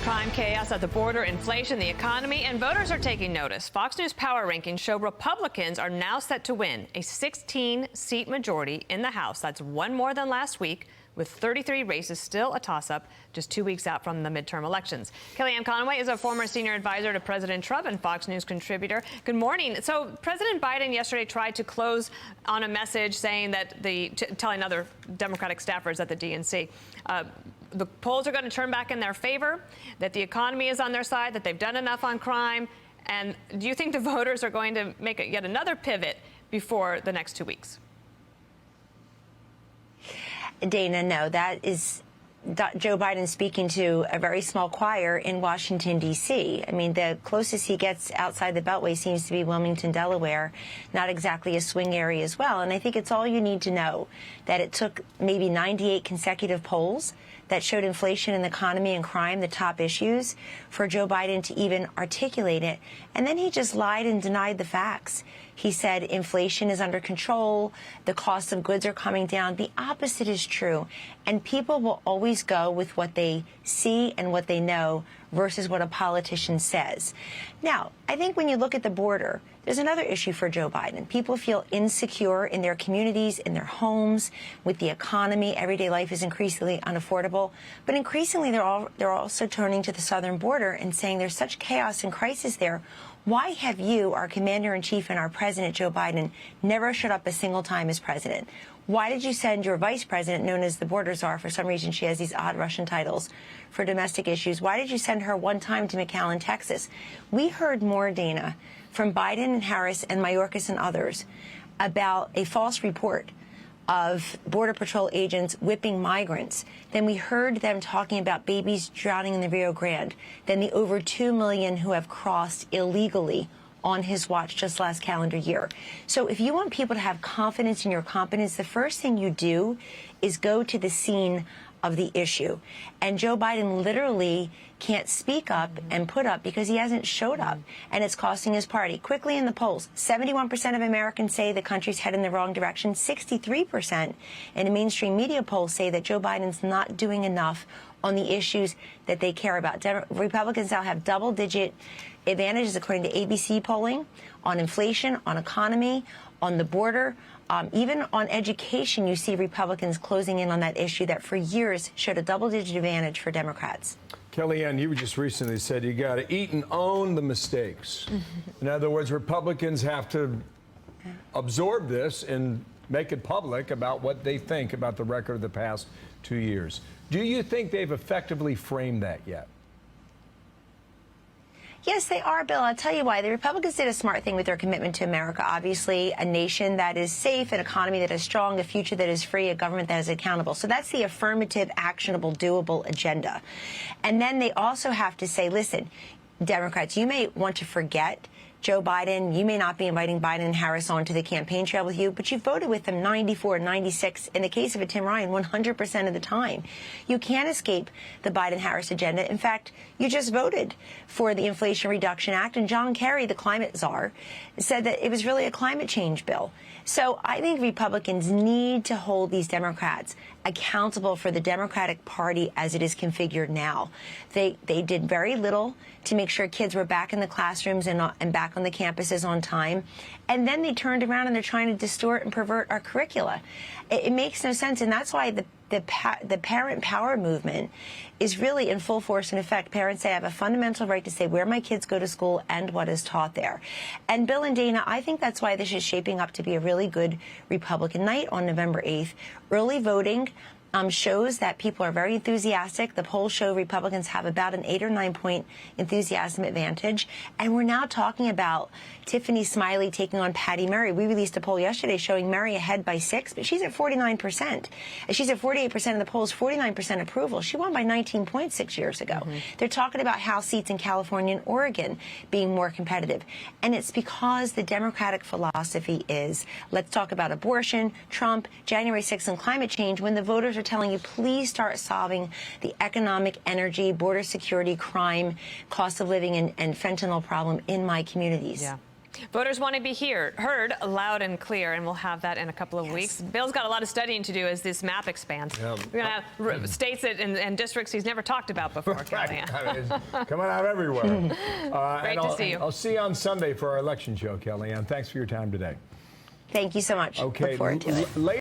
Crime, chaos at the border, inflation, the economy, and voters are taking notice. Fox News power rankings show Republicans are now set to win a 16-seat majority in the House. That's one more than last week, with 33 races still a toss-up just 2 weeks out from the midterm elections. Kellyanne Conway is a former senior advisor to President Trump and Fox News contributor. Good morning. So President Biden yesterday tried to close on a message saying that telling other Democratic staffers at the DNC the polls are going to turn back in their favor, that the economy is on their side, that they've done enough on crime. And do you think the voters are going to make yet another pivot before the next 2 weeks? Dana, no, that is Joe Biden speaking to a very small choir in Washington, D.C. I mean, the closest he gets outside the Beltway seems to be Wilmington, Delaware, not exactly a swing area as well. And I think it's all you need to know that it took maybe 98 consecutive polls that showed inflation and the economy and crime, the top issues, for Joe Biden to even articulate it. And then he just lied and denied the facts. He said inflation is under control, the cost of goods are coming down. The opposite is true. And people will always go with what they see and what they know versus what a politician says. Now, I think when you look at the border, there's another issue for Joe Biden. People feel insecure in their communities, in their homes, with the economy. Everyday life is increasingly unaffordable. But increasingly, they're also turning to the southern border and saying there's such chaos and crisis there. Why have you, our commander-in-chief and our president, Joe Biden, never showed up a single time as president? Why did you send your vice president, known as the border czar, for some reason she has these odd Russian titles, for domestic issues? Why did you send her one time to McAllen, Texas? We heard more, Dana, from Biden and Harris and Mayorkas and others about a false report of Border Patrol agents whipping migrants. Then we heard them talking about babies drowning in the Rio Grande. Then the over 2 million who have crossed illegally on his watch just last calendar year. So if you want people to have confidence in your competence, the first thing you do is go to the scene of the issue. And Joe Biden literally can't speak up and put up because he hasn't showed up, and it's costing his party. Quickly in the polls, 71% of Americans say the country's headed in the wrong direction. 63% in a mainstream media poll say that Joe Biden's not doing enough on the issues that they care about. Republicans now have double-digit advantages, according to ABC polling, on inflation, on economy, on the border. Even on education, you see Republicans closing in on that issue that for years showed a double-digit advantage for Democrats. Kellyanne, you just recently said you got to eat and own the mistakes. In other words, Republicans have to absorb this and make it public about what they think about the record of the past 2 years. Do you think they've effectively framed that yet? Yes, they are, Bill. I'll tell you why. The Republicans did a smart thing with their commitment to America. Obviously, a nation that is safe, an economy that is strong, a future that is free, a government that is accountable. So that's the affirmative, actionable, doable agenda. And then they also have to say, listen, Democrats, you may want to forget Joe Biden. You may not be inviting Biden and Harris onto the campaign trail with you, but you voted with them 94, 96, in the case of a Tim Ryan, 100% of the time. You can't escape the Biden-Harris agenda. In fact, you just voted for the Inflation Reduction Act, and John Kerry, the climate czar, said that it was really a climate change bill. So I think Republicans need to hold these Democrats accountable for the Democratic Party as it is configured now. They did very little to make sure kids were back in the classrooms and back on the campuses on time. And then they turned around and they're trying to distort and pervert our curricula. It makes no sense. And that's why the parent power movement is really in full force and effect. Parents say I have a fundamental right to say where my kids go to school and what is taught there. And Bill and Dana, I think that's why this is shaping up to be a really good Republican night on November 8th. Early voting shows that people are very enthusiastic. The polls show Republicans have about an 8 or 9 point enthusiasm advantage. And we're now talking about Tiffany Smiley taking on Patty Murray. We released a poll yesterday showing Murray ahead by 6, but she's at 49%. She's at 48% of the polls, 49% approval. She won by 19 points 6 years ago. They're talking about House seats in California and Oregon being more competitive. And it's because the Democratic philosophy is, let's talk about abortion, Trump, January 6th, and climate change, when the voters are telling you, please start solving the economic, energy, border security, crime, cost of living, and fentanyl problem in my communities. Yeah. Voters want to be heard loud and clear, and we'll have that in a couple of weeks. Bill's got a lot of studying to do as this map expands. Yeah. We're going to have states that, and districts he's never talked about before. Right. It's coming out everywhere. Great to see you. I'll see you on Sunday for our election show, Kellyanne. Thanks for your time today. Thank you so much. Okay. Look forward to it.